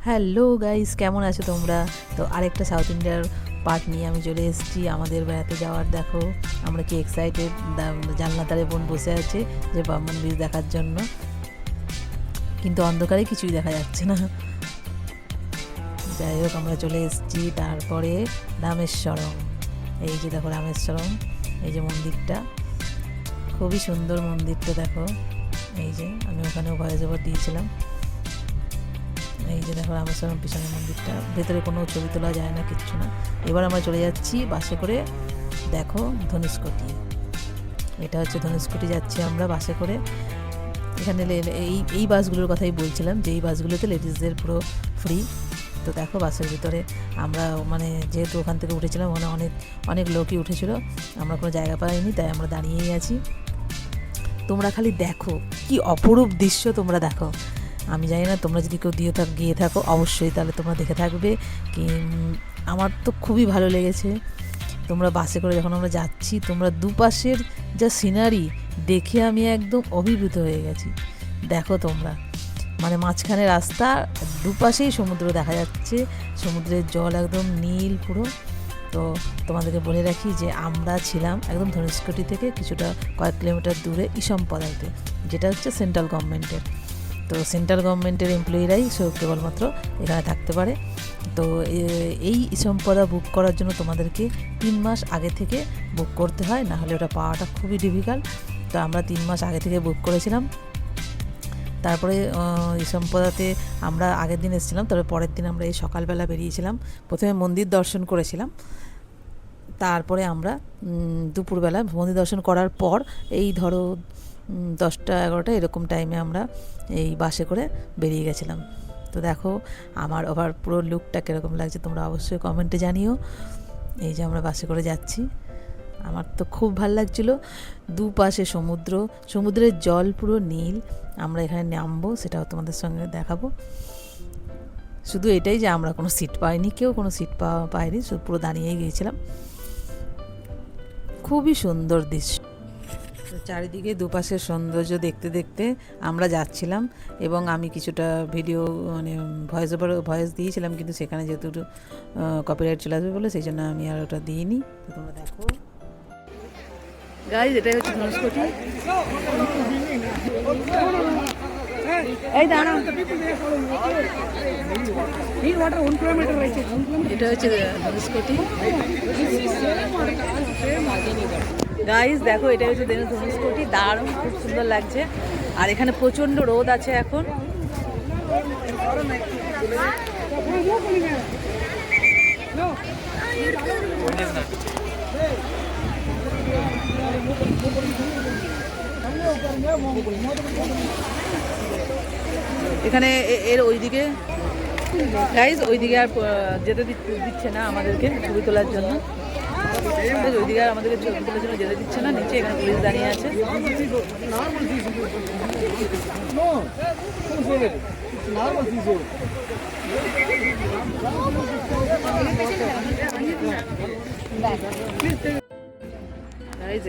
Hello guys, কেমন আছো তোমরা? তো আরেকটা সাউথ ইন্ডিয়ার পার্ট নিয়ে আমি চলে এসেছি আমাদের বেড়াতে যাওয়ার। দেখো আমরা কি এক্সাইটেড। জানলার ধারে বোন বসে আছে যে বামন বীজ দেখার জন্য, কিন্তু অন্ধকারে কিছুই দেখা যাচ্ছে না। যাই হোক, আমরা চলে এসেছি তারপরে রামেশ্বরম। এই যে দেখো রামেশ্বরম, এই যে মন্দিরটা, খুবই সুন্দর মন্দিরটা দেখো। এই যে আমি ওখানেও ভয়েস ওভার দিয়েছিলাম। এই যে দেখো রামেশ্বরম পিছনের মন্দিরটা, ভেতরে কোনো ছবি তোলা যায় না, কিচ্ছু না। এবার আমরা চলে যাচ্ছি বাসে করে। দেখো ধনুষকোটি, এটা হচ্ছে ধনুষকোটি যাচ্ছি আমরা বাসে করে। এখানে এই বাসগুলোর কথাই বলছিলাম যে এই বাসগুলোতে লেডিসদের পুরো ফ্রি। তো দেখো বাসের ভিতরে আমরা মানে যেহেতু ওখান থেকে উঠেছিলাম, ওখানে অনেক অনেক লোকই উঠেছিল, আমরা কোনো জায়গা পাইনি, তাই আমরা দাঁড়িয়েই আছি। তোমরা খালি দেখো কি অপরূপ দৃশ্য, তোমরা দেখো। আমি জানি না তোমরা যদি কেউ গিয়ে থাকো অবশ্যই তাহলে তোমরা দেখে থাকবে কি। আমার তো খুবই ভালো লেগেছে। তোমরা বাসে করে যখন আমরা যাচ্ছি, তোমরা দুপাশের যা সিনারি দেখে আমি একদম অভিভূত হয়ে গেছি। দেখো তোমরা, মানে মাঝখানে রাস্তা, দুপাশেই সমুদ্র দেখা যাচ্ছে, সমুদ্রের জল একদম নীল পুরো। তো তোমাদেরকে বলে রাখি যে আমরা ছিলাম একদম ধনুষকোটি থেকে কিছুটা কয়েক কিলোমিটার দূরে ইসম্পদাতে, যেটা হচ্ছে সেন্ট্রাল গভর্নমেন্টের। তো সেন্ট্রাল গভর্নমেন্টের এমপ্লয়িরাই কেবলমাত্র এখানে থাকতে পারে। তো এই ইসম্পদা বুক করার জন্য তোমাদেরকে 3 মাস আগে থেকে বুক করতে হয়, না হলে ওটা পাওয়াটা খুবই ডিফিকাল্ট। তো আমরা 3 মাস আগে থেকে বুক করেছিলাম। তারপরে ইসম্পদাতে আমরা আগের দিন এসেছিলাম, তারপরে পরের দিন আমরা এই সকালবেলা বেরিয়েছিলাম। প্রথমে মন্দির দর্শন করেছিলাম, তারপরে আমরা দুপুরবেলা মন্দির দর্শন করার পর এই ধরো 10টা-11টা এরকম টাইমে আমরা এই বাসে করে বেরিয়ে গেছিলাম। তো দেখো আমার ওভার পুরো লুকটা কীরকম লাগছে তোমরা অবশ্যই কমেন্টে জানিও। এই যে আমরা বাসে করে যাচ্ছি, আমার তো খুব ভালো লাগছিলো। দুপাশে সমুদ্র, সমুদ্রের জল পুরো নীল। আমরা এখানে নামবো, সেটাও তোমাদের সঙ্গে দেখাবো। শুধু এটাই যে আমরা কোনো সিট পাইনি, কেউ কোনো সিট পাইনি, শুধু পুরো দাঁড়িয়েই গিয়েছিলাম। খুবই সুন্দর দৃশ্য। তো চারিদিকে দুপাশের সৌন্দর্য দেখতে দেখতে আমরা যাচ্ছিলাম, এবং আমি কিছুটা ভিডিও মানে ভয়েস দিয়েছিলাম, কিন্তু সেখানে যেহেতু কপিরাইট চলে আসবে বলে সেই জন্য আমি আর ওটা দিইনি। তো তোমরা দেখো গাইজ, এটাই হচ্ছে ধনুষকোটি। এই দাঁড়াও, এটা হচ্ছে ধনুষকোটি গাইজ। দেখো এটা হচ্ছে ধনুষকোটি, দারুণ, খুব সুন্দর লাগছে। আর এখানে প্রচণ্ড রোদ আছে এখন। এখানে এর ওইদিকে গাইজ, ওইদিকে আর যেতে দিচ্ছে না আমাদেরকে ছবি তোলার জন্য। ওইদিকে আর আমাদেরকে ছবি তোলার জন্য যেতে দিচ্ছে না। নিচে এখানে পুলিশ দাঁড়িয়ে আছে।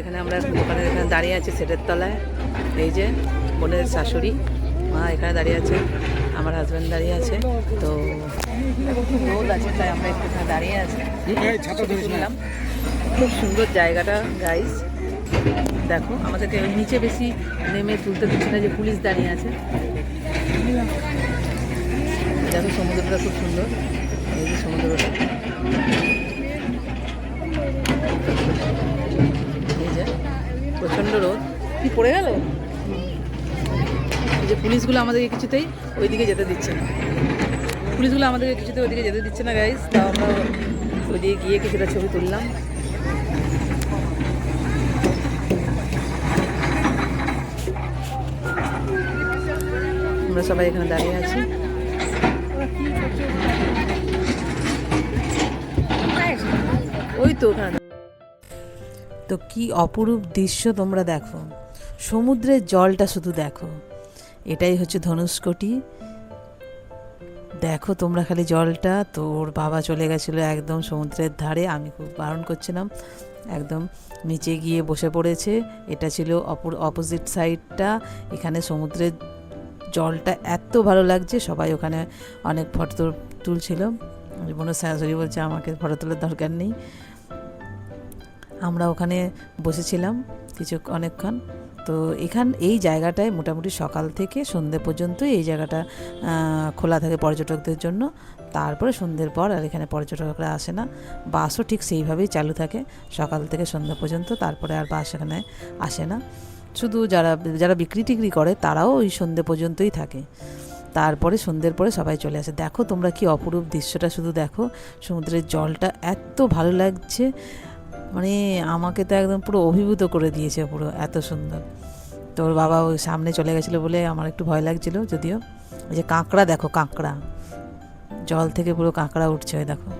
এখানে আমরা দোকানে এখানে দাঁড়িয়ে আছি সেটের তলায়। এই যে বোনের শাশুড়ি মা এখানে দাঁড়িয়ে আছে, আমার হাজব্যান্ড দাঁড়িয়ে আছে। তো রোদ আছে তাই আমরা একটু এখানে দাঁড়িয়ে আছি, তুললাম। খুব সুন্দর জায়গাটা গাইজ। দেখো আমাদেরকে নিচে বেশি নেমে তুলতে দিচ্ছে না, যে পুলিশ দাঁড়িয়ে আছে। দেখো সমুদ্রটা খুব সুন্দর, এই যে সমুদ্রটা, এই যে প্রচণ্ড রোদ। কি পড়ে গেল? এই যে পুলিশগুলো আমাদেরকে কিছুতেই ওইদিকে যেতে দিচ্ছে না, পুলিশগুলো আমাদেরকে কিছুতেই ওইদিকে যেতে দিচ্ছে না গাইজ। তাও আমরা ওইদিকে গিয়ে কিছুটা ছবি তুললাম। আমরা সবাই এখানে দাঁড়িয়ে আছি। ওই তো ওখানে। তো কি অপরূপ দৃশ্য তোমরা দেখো, সমুদ্রের জলটা শুধু দেখো। এটাই হচ্ছে ধনুষকোটি। দেখো তোমরা খালি জলটা। তোর বাবা চলে গেছিলো একদম সমুদ্রের ধারে, আমি খুব বারণ করছিলাম, একদম নিচে গিয়ে বসে পড়েছে। এটা ছিল অপোজিট সাইডটা, এখানে সমুদ্রের জলটা এত ভালো লাগছে, সবাই ওখানে অনেক ফটো তুলছিল। বোন সরাসরি বলছে আমাকে ফটো তোলার দরকার নেই। আমরা ওখানে বসেছিলাম অনেকক্ষণ। তো এই জায়গাটায় মোটামুটি সকাল থেকে সন্ধ্যে পর্যন্ত এই জায়গাটা খোলা থাকে পর্যটকদের জন্য। তারপরে সন্ধ্যের পর আর এখানে পর্যটকরা আসে না। বাসও ঠিক সেইভাবেই চালু থাকে সকাল থেকে সন্ধ্যা পর্যন্ত, তারপরে আর বাস এখানে আসে না। শুধু যারা বিক্রি টিক্রি করে তারাও ওই সন্ধ্যে পর্যন্তই থাকে, তারপরে সন্ধ্যের পরে সবাই চলে আসে। দেখো তোমরা কি অপরূপ দৃশ্যটা, শুধু দেখো সমুদ্রের জলটা এত ভালো লাগছে, মানে আমাকে তো একদম পুরো অভিভূত করে দিয়েছে, পুরো এত সুন্দর। তোর বাবা ওই সামনে চলে গেছিলো বলে আমার একটু ভয় লাগছিল, যদিও ওই যে কাঁকড়া দেখো, কাঁকড়া জল থেকে পুরো কাঁকড়া উঠছে, ওই দেখো।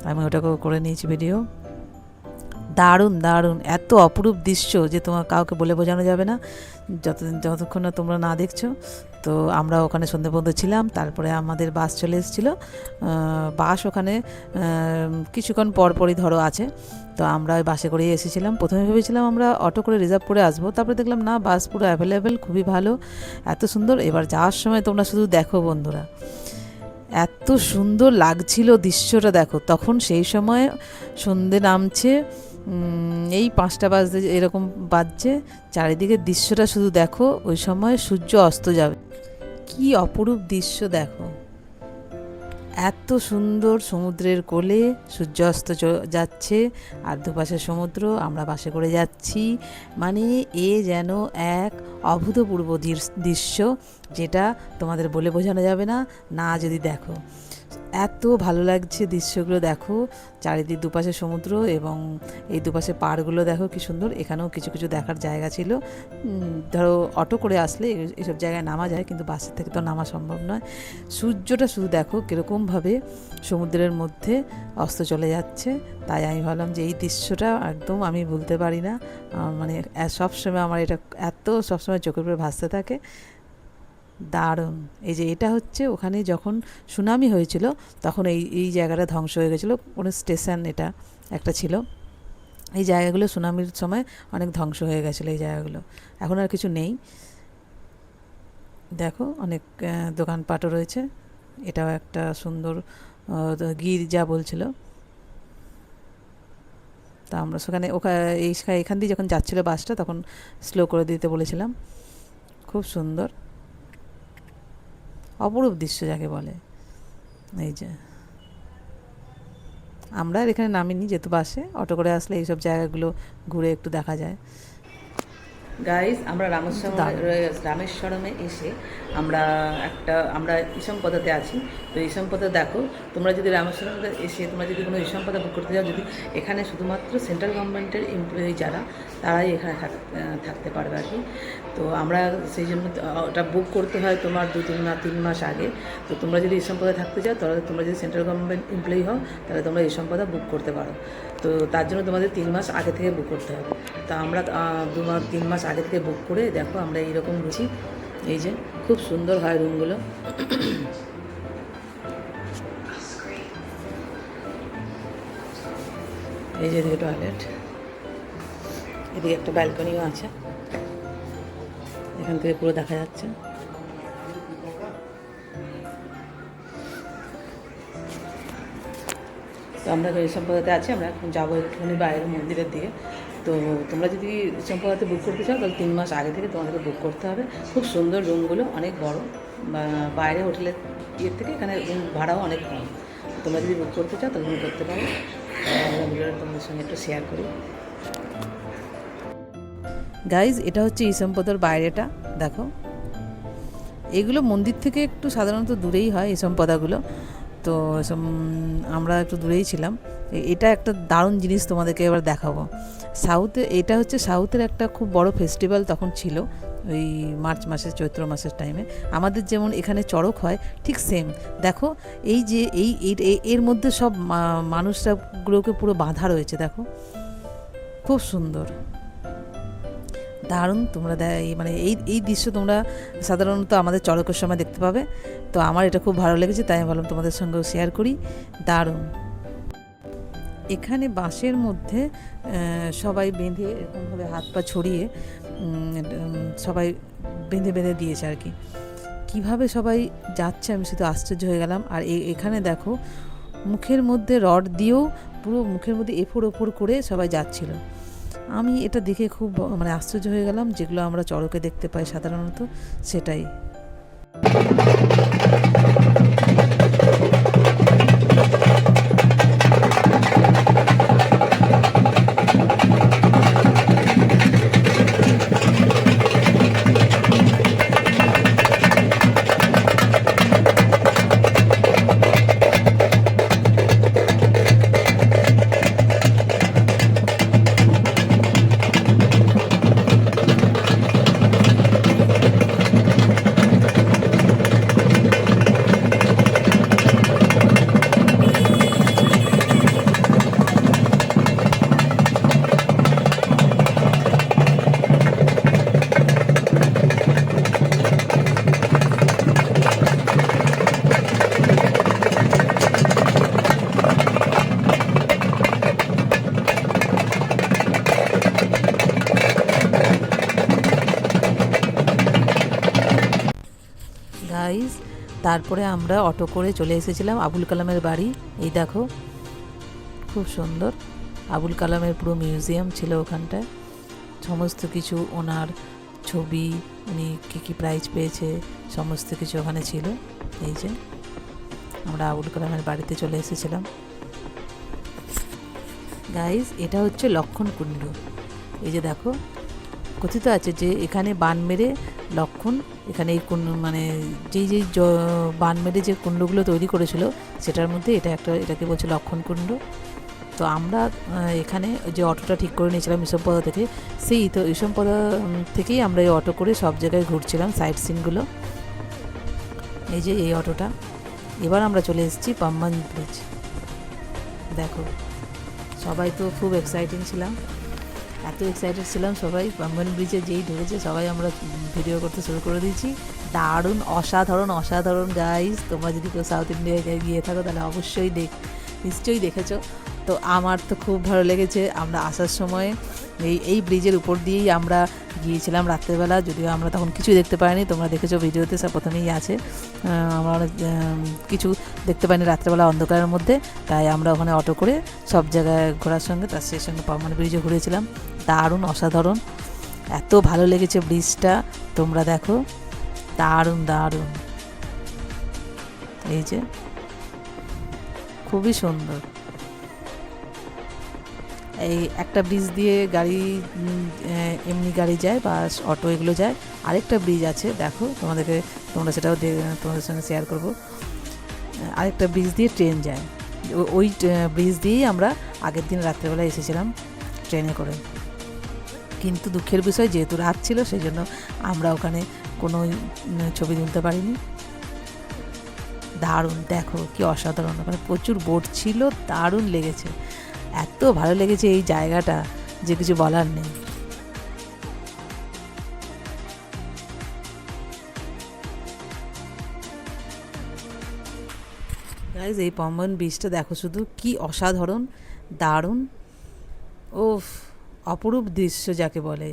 আমি ওটাকেও করে নিয়েছি ভিডিও। দারুণ দারুণ, এত অপরূপ দৃশ্য যে তোমার কাউকে বলে বোঝানো যাবে না যতক্ষণ না তোমরা না দেখছো। তো আমরা ওখানে সন্ধ্যে পর্যন্ত ছিলাম, তারপরে আমাদের বাস চলে এসেছিলো। বাস ওখানে কিছুক্ষণ পরপরই ধরো আছে। তো আমরা ওই বাসে করেই এসেছিলাম। প্রথমে ভেবেছিলাম আমরা অটো করে রিজার্ভ করে আসবো, তারপরে দেখলাম না, বাস পুরো অ্যাভেলেবেল, খুবই ভালো, এত সুন্দর। এবার যাওয়ার সময় তোমরা শুধু দেখো বন্ধুরা, এত সুন্দর লাগছিল দৃশ্যটা, দেখো। তখন সেই সময় সন্ধে নামছে, এই 5টা বাজতে এরকম বাজছে। চারিদিকে দৃশ্যটা শুধু দেখো, ওই সময় সূর্য অস্ত যাবে, কি অপরূপ দৃশ্য দেখো। এত সুন্দর, সমুদ্রের কোলে সূর্য অস্ত যাচ্ছে আর দুপাশে সমুদ্র, আমরা বাসে করে যাচ্ছি। মানে যেন এক অভূতপূর্ব দৃশ্য, যেটা তোমাদের বলে বোঝানো যাবে না, না যদি দেখো। এত ভালো লাগছে দৃশ্যগুলো, দেখো চারিদিক দুপাশে সমুদ্র এবং এই দুপাশে পাড়গুলো দেখো কি সুন্দর। এখানেও কিছু কিছু দেখার জায়গা ছিল। ধরো অটো করে আসলে এইসব জায়গায় নামা যায়, কিন্তু বাসের থেকে তো নামা সম্ভব নয়। সূর্যটা শুধু দেখো কীরকমভাবে সমুদ্রের মধ্যে অস্ত চলে যাচ্ছে। তাই আমি ভাবলাম যে এই দৃশ্যটা একদম আমি ভুলতে পারি না, মানে সবসময় আমার এটা সবসময় চোখের উপরে ভাসতে থাকে। দারুণ। এই যে এটা হচ্ছে ওখানে যখন সুনামি হয়েছিল তখন এই জায়গাটা ধ্বংস হয়ে গেছিলো, কোনো স্টেশন এটা একটা ছিল। এই জায়গাগুলো সুনামির সময় অনেক ধ্বংস হয়ে গেছিলো এই জায়গাগুলো, এখন আর কিছু নেই। দেখো অনেক দোকানপাটও রয়েছে। এটাও একটা সুন্দর গির্জা বলছিল। তা আমরা সেখানে এখান দিয়ে যখন যাচ্ছিলো বাসটা তখন স্লো করে দিতে বলেছিলাম। খুব সুন্দর অপরূপ দৃশ্য যাকে বলে। এই যে আমরা এখানে নামিনি, যেহেতু বাসে, অটো করে আসলে এইসব জায়গাগুলো ঘুরে একটু দেখা যায়। গাইজ আমরা রামেশ্বরমে এসে আমরা ইসমপদাতে আছি। তো ইসমপদা দেখো, তোমরা যদি রামেশ্বরমে এসে তোমরা যদি কোনো ইসমপদা বুক করতে যাও, যদি এখানে শুধুমাত্র সেন্ট্রাল গভর্নমেন্টের এমপ্লয়ি যারা, তারাই এখানে থাকতে পারবে আর কি। তো আমরা সেই জন্য ওটা বুক করতে হয় তোমার 3 মাস আগে। তো তোমরা যদি ইসমপদা থাকতে চাও, তাহলে তোমরা যদি সেন্ট্রাল গভর্নমেন্ট এমপ্লয়ি হও, তাহলে তোমরা ইসমপদা বুক করতে পারো। তো তার জন্য তোমাদের 3 মাস আগে থেকে বুক করতে হবে। তা আমরা 3 মাস আগে থেকে বুক করে দেখো আমরা এইরকম রুচি। এই যে খুব সুন্দর হয় রুমগুলো। এই যে এদিকে টয়লেট, এদিকে একটা ব্যালকনিও আছে, এখান থেকে পুরো দেখা যাচ্ছে। তো আমরা এই সম্পদাতে আছি, আমরা এখন যাবো একটুখানি বাইরের মন্দিরের দিকে। তো তোমরা যদি সম্পদাতে বুক করতে চাও তাহলে 3 মাস আগে থেকে তোমাদেরকে বুক করতে হবে। খুব সুন্দর রুমগুলো, অনেক বড়, বাইরে হোটেলের থেকে এখানে রুম ভাড়াও অনেক কম। তোমরা যদি বুক করতে চাও তাহলে তুমি করতে পারো। আমরা ভিডিওটা তোমাদের সঙ্গে একটু শেয়ার করি। গাইজ এটা হচ্ছে ইসমপদার বাইরেটা, দেখো। এগুলো মন্দির থেকে একটু সাধারণত দূরেই হয় এই সম্পদাগুলো। তো আমরা একটু দূরেই ছিলাম। এটা একটা দারুণ জিনিস তোমাদেরকে এবার দেখাবো। এটা হচ্ছে সাউথের একটা খুব বড় ফেস্টিভ্যাল তখন ছিল, ওই মার্চ মাসের, চৈত্র মাসের টাইমে। আমাদের যেমন এখানে চড়ক হয়, ঠিক সেম দেখো। এই যে এর মধ্যে সব মানুষগুলোকে পুরো বাঁধা রয়েছে, দেখো খুব সুন্দর, দারুণ। তোমরা মানে এই দৃশ্য তোমরা সাধারণত আমাদের চড়কের সময় দেখতে পাবে। তো আমার এটা খুব ভালো লেগেছে, তাই আমি ভাবলাম তোমাদের সঙ্গেও শেয়ার করি। দারুণ। এখানে বাঁশের মধ্যে সবাই বেঁধে এরকমভাবে হাত পা ছড়িয়ে সবাই বেঁধে দিয়েছে আর কি। কিভাবে সবাই যাচ্ছে আমি শুধু আশ্চর্য হয়ে গেলাম। আর এখানে দেখো মুখের মধ্যে রড দিয়েও পুরো মুখের মধ্যে এফোড় ওপর করে সবাই যাচ্ছিল। আমি এটা দেখে খুব মানে আশ্চর্য হয়ে গেলাম, যেগুলো আমরা চড়কে দেখতে পাই সাধারণত সেটাই। গাইস, তারপরে আমরা অটো করে চলে এসেছিলাম আবুল কালামের বাড়ি। এই দেখো খুব সুন্দর আবুল কালামের পুরো মিউজিয়াম ছিল ওখানটায়, সমস্ত কিছু ওনার ছবি, উনি কী কী প্রাইজ পেয়েছে সমস্ত কিছু ওখানে ছিল। এই যে আমরা আবুল কালামের বাড়িতে চলে এসেছিলাম। গাইস, এটা হচ্ছে লক্ষণ কুণ্ড। এই যে দেখো কথিত আছে যে এখানে বান মেরে লক্ষণ এখানে এই কুণ্ড মানে যেই বান মেরে যে কুণ্ডগুলো তৈরি করেছিল সেটার মধ্যে এটাকে বলছে লক্ষণ কুণ্ড। তো আমরা এখানে যে অটোটা ঠিক করে নিয়েছিলাম ইসবপদা থেকে, সেই তো ইসবপদা থেকেই আমরা এই অটো করে সব জায়গায় ঘুরছিলাম সাইট সিনগুলো। এই যে এই অটোটা। এবার আমরা চলে এসেছি পাম্বান ব্রিজ। দেখো সবাই তো খুব এক্সাইটিং ছিলাম, এত এক্সাইটেড ছিলাম সবাই। পাম্বান ব্রিজে যেই ঢুকেছে সবাই আমরা ভিডিও করতে শুরু করে দিয়েছি। দারুণ অসাধারণ গাইস, তোমরা যদি কেউ সাউথ ইন্ডিয়ায় গিয়ে থাকো তাহলে অবশ্যই নিশ্চয়ই দেখেছো। তো আমার তো খুব ভালো লেগেছে। আমরা আসার সময় এই ব্রিজের উপর দিয়েই আমরা গিয়েছিলাম রাত্রেবেলা, যদিও আমরা তখন কিছুই দেখতে পাইনি, তোমরা দেখেছো ভিডিওতে সব প্রথমেই আছে। আমরা অনেক কিছু দেখতে পাইনি রাত্রেবেলা অন্ধকারের মধ্যে, তাই আমরা ওখানে অটো করে সব জায়গায় ঘোরার সঙ্গে তার সেই সঙ্গে পাম্বান ব্রিজে ঘুরেছিলাম। দারুণ অসাধারণ, এত ভালো লেগেছে ব্রিজটা, তোমরা দেখো দারুণ। এই যে খুবই সুন্দর। এই একটা ব্রিজ দিয়ে এমনি গাড়ি যায়, বাস অটো এগুলো যায়। আরেকটা ব্রিজ আছে দেখো, তোমরা সেটাও তোমাদের সঙ্গে শেয়ার করব। আরেকটা ব্রিজ দিয়ে ট্রেন যায়, ওই ব্রিজ দিয়েই আমরা আগের দিন রাত্রেবেলা এসেছিলাম ট্রেনে করে। কিন্তু দুঃখের বিষয় যেহেতু রাত ছিল সেই জন্য আমরা ওখানে কোনো ছবি তুলতে পারিনি। দারুণ, দেখো কি অসাধারণ, ওখানে প্রচুর বোট ছিল, দারুণ লেগেছে, এত ভালো লেগেছে এই জায়গাটা যে কিছু বলার নেই। গাইজ, এই পাম্বান ব্রিজটা দেখো শুধু কি অসাধারণ, দারুণ, অপরূপ দৃশ্য যাকে বলে,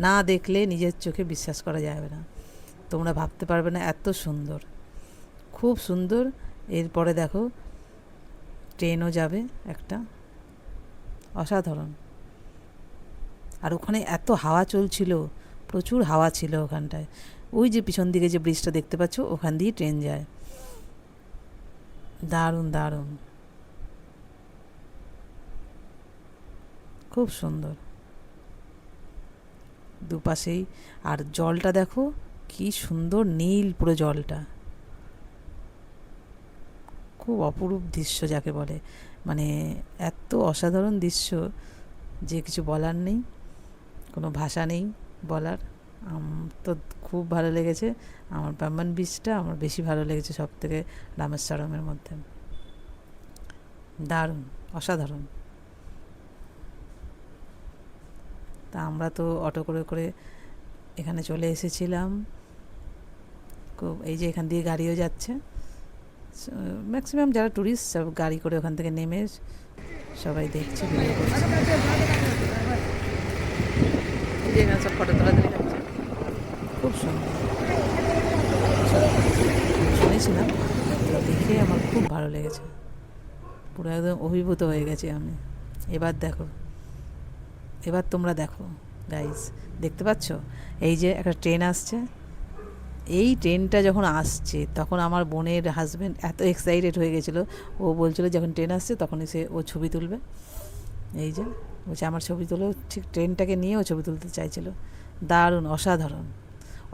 না দেখলে নিজের চোখে বিশ্বাস করা যাবে না, তোমরা ভাবতে পারবে না এত সুন্দর, খুব সুন্দর। এরপরে দেখো ট্রেনও যাবে একটা, অসাধারণ। আর ওখানে এত হাওয়া চলছিল, প্রচুর হাওয়া ছিল ওখানটায়। ওই যে পিছন দিকে যে ব্রিজটা দেখতে পাচ্ছ ওখান দিয়ে ট্রেন যায়। দারুণ, খুব সুন্দর দুপাশেই। আর জলটা দেখো কি সুন্দর নীল পুরো জলটা, খুব অপরূপ দৃশ্য যাকে বলে, মানে এত অসাধারণ দৃশ্য যে কিছু বলার নেই, কোনো ভাষা নেই বলার। তো খুব ভালো লেগেছে আমার পাম্বান ব্রিজটা, আমার বেশি ভালো লেগেছে সব থেকে রামেশ্বরমের মধ্যে, দারুণ অসাধারণ। তা আমরা তো অটো করে এখানে চলে এসেছিলাম। খুব এই যে এখান দিয়ে গাড়িও যাচ্ছে, ম্যাক্সিমাম যারা ট্যুরিস্ট সব গাড়ি করে ওখান থেকে নেমে সবাই দেখছে, ভিডিও করছে। সব ফটো তোলা খুব সুন্দর। অসাধারণ। শুনেছিলাম, তো দেখে আমার খুব ভালো লেগেছে, পুরো একদম অভিভূত হয়ে গেছি আমি। এবার দেখো, এবার তোমরা দেখো গাইস, দেখতে পাচ্ছ এই যে একটা ট্রেন আসছে। এই ট্রেনটা যখন আসছে তখন আমার বোনের হাজব্যান্ড এত এক্সাইটেড হয়ে গেছিলো, ও বলছিল যখন ট্রেন আসছে তখনই ও ছবি তুলবে। এই যে বলছে আমার ছবি তুলো, ঠিক ট্রেনটাকে নিয়ে ও ছবি তুলতে চাইছিল। দারুণ, অসাধারণ,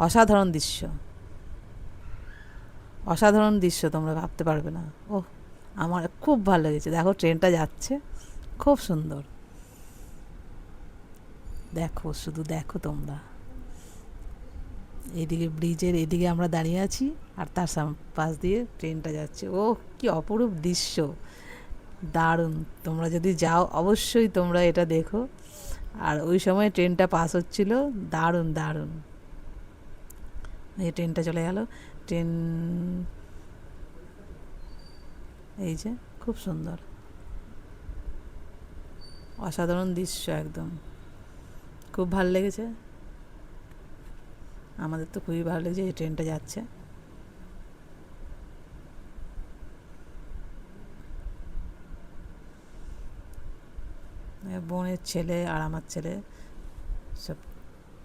অসাধারণ দৃশ্য, অসাধারণ দৃশ্য, তোমরা ভাবতে পারবে না। ও আমার খুব ভালো লেগেছে। দেখো ট্রেনটা যাচ্ছে, খুব সুন্দর। দেখো, শুধু দেখো তোমরা, এইদিকে ব্রিজের এদিকে আমরা দাঁড়িয়ে আছি, আর তার পাশ দিয়ে ট্রেনটা যাচ্ছে। ও কি অপরূপ দৃশ্য, দারুণ। তোমরা যদি যাও অবশ্যই তোমরা এটা দেখো। আর ওই সময় ট্রেনটা পাস হচ্ছিল, দারুণ দারুণ। এই ট্রেনটা চলে গেল, ট্রেন এই যে খুব সুন্দর, অসাধারণ দৃশ্য একদম, খুব ভালো লেগেছে। আমাদের তো খুবই ভালো লেগেছে, এই ট্রেনটা যাচ্ছে। বোনের ছেলে আর আমার ছেলে সব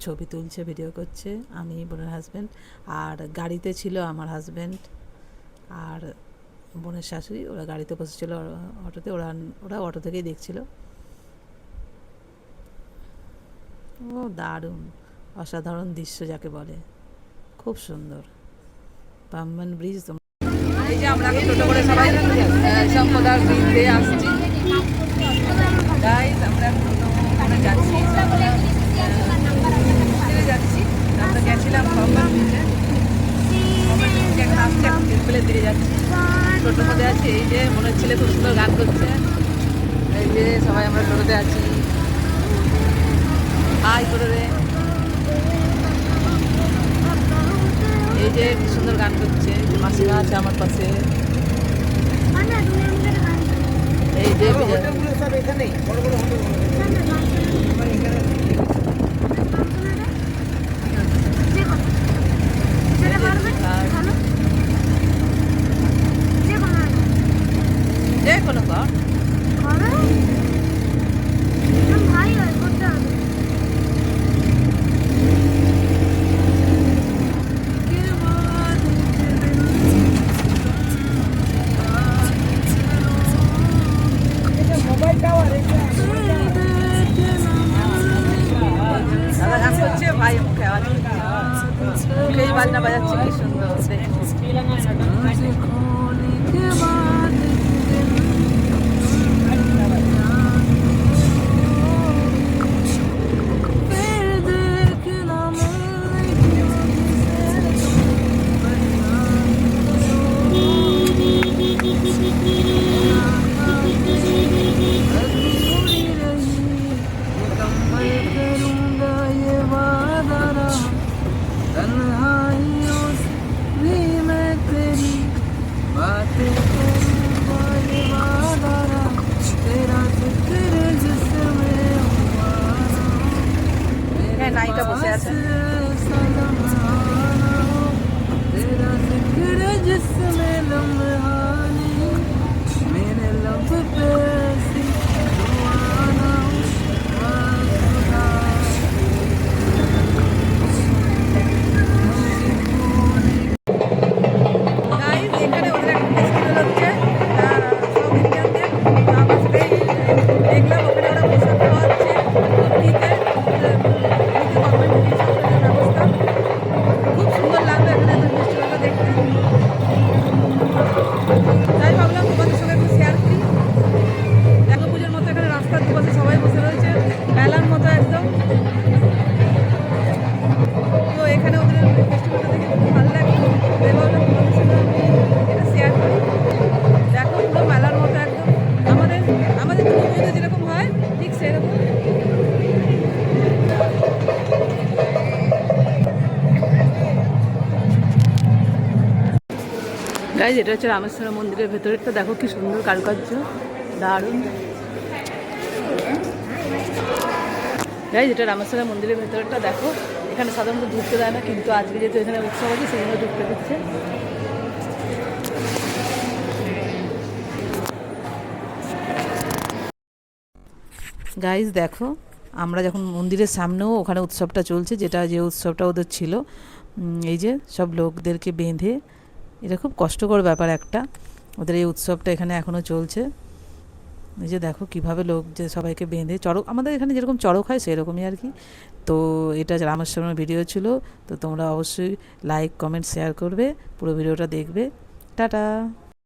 ছবি তুলছে, ভিডিও করছে, আমি বোনের হাজব্যান্ড, আর গাড়িতে ছিল আমার হাজব্যান্ড আর বোনের শাশুড়ি। ওরা গাড়িতে বসেছিল অটোতে, ওরা অটো থেকেই দেখছিল। ও দারুণ, অসাধারণ দৃশ্য যাকে বলে, খুব সুন্দর। পাম্বান ব্রিজ। এই যে আমরা টোটো করে সবাই সম্পদার ব্রিজ দিয়ে আসছি গাইজ। আমরা ওখানে যাচ্ছি, যাচ্ছি। আমরা গেছিলাম পাম্বান ব্রিজে, এখন আসছি, এখন তিরপলের দিকে যাচ্ছি, টোটোর মধ্যে আছি। এই যে মনের ছেলে খুব সুন্দর গান করছে। এই যে সবাই আমরা টোটোতে আছি, হাই করে রে। এই যে কি সুন্দর গান করছে, মাসিমা আছে আমার পাশে। এই যে যে কোনো কর দাদা গান করছে, ভাই মুখে আওয়াজ মুখেই বাজনা বাজাচ্ছে, কি সুন্দর নায়িকা বসে আছে। গাইজ, এটা হচ্ছে রামেশ্বর মন্দিরের ভেতরেরটা। দেখো কি সুন্দর কারুকার্য, দারুণ। গাইজ, এটা রামেশ্বর মন্দিরের ভেতরেরটা দেখো। এখানে সাধারণত ঢুকতে দেয় না, কিন্তু আজকে যেহেতু এখানে উৎসব আছে সেই জন্য ঢুকতে দিচ্ছে। গাইজ দেখো, আমরা যখন মন্দিরের সামনেও ওখানে উৎসবটা চলছে, যে উৎসবটা ওদের ছিল, এই যে সব লোকদেরকে বেঁধে, এটা খুব কষ্টকর ব্যাপার একটা, ওদের এই উৎসবটা এখানে এখনও চলছে। এই যে দেখো কীভাবে লোক যে সবাইকে বেঁধে, চড়ক আমাদের এখানে যেরকম চড়ক হয় সেরকমই আর কি। তো এটা রামেশ্বরমের ভিডিও ছিল, তো তোমরা অবশ্যই লাইক কমেন্ট শেয়ার করবে, পুরো ভিডিওটা দেখবে। টাটা।